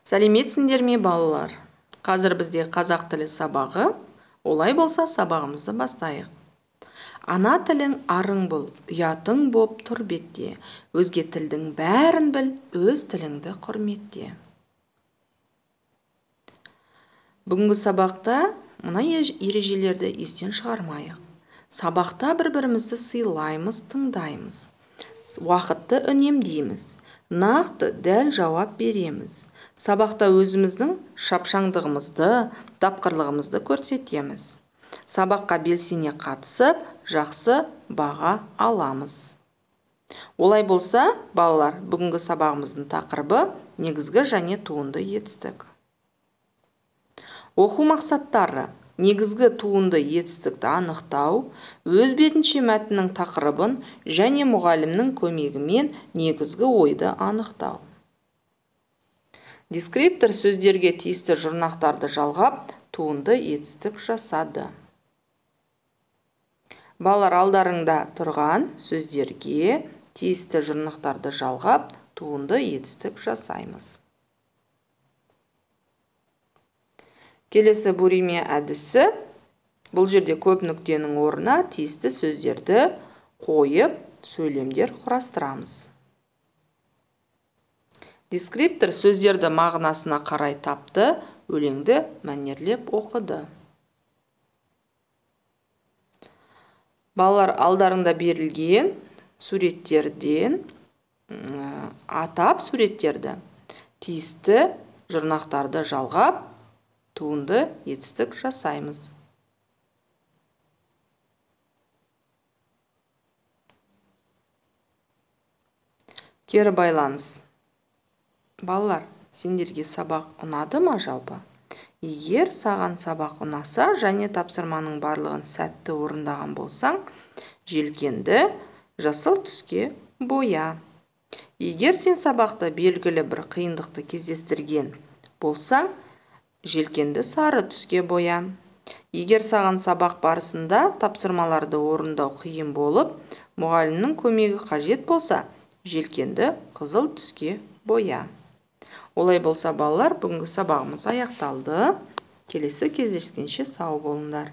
Сәлеметсіңдер ме балалар? Қазір бізде қазақ тілі сабағы. Олай болса сабағымызды бастайық. Ана тілің арың бол, ұятың боп тұр бетте. Өзге тілдің бәрін біл, өз тіліңді құрметте. Бүгінгі сабақта мына ережелерді естен шығармайық. Сабақта бір-бірімізді сыйлаймыз, тыңдаймыз. Уақытты үнемдейміз. Нақты дәл жауап береміз. Сабақта өзіміздің шапшаңдығымызды, тапқырлығымызды көрсетеміз. Сабаққа белсене қатысып, жақсы баға аламыз. Олай болса, балалар, бүгінгі сабағымыздың тақырыбы негізгі және туынды етістік. Оқу мақсаттары: негізгі туынды етістікті анықтау, өз бетінше мәтіннің тақырыбын және мұғалімнің көмегімен негізгі ойды анықтау. Дескриптор сөздерге тиісті жұрнақтарды жалғап, туынды етістік жасады. Балалар, алдарыңда тұрған сөздерге тиісті жұрнақтарды жалғап, туынды етістік жасаймыз. Келесі буриме әдісі. Бұл жерде көп нүктенің орнына тиісті сөздерді қойып, сөйлемдер құрастырамыз. Дескриптор сөздерді мағынасына қарай тапты, өлеңді мәнерлеп оқыды. Балалар, алдарында берілген суреттерден атап суреттерді тиісті жұрнақтарды жалғап, туынды етістік жасаймыз. Кері байланыс. Балалар, сендерге сабақ ұнады ма жалпы? Егер саған сабақ ұнаса және тапсырманың барлығын сәтті орындаған болсаң, желкенді жасыл түске боя. Егер сен сабақта белгілі бір қиындықты кездестірген болсаң, желкенді сары түске боя. Егер саған сабақ барысында тапсырмаларды орындау қиын болып, мұғалімнің көмегі қажет болса, желкенді қызыл түске боя. Олай болса, балалар, бүгінгі сабағымыз аяқталды. Келесі кездескенше сау болыңдар.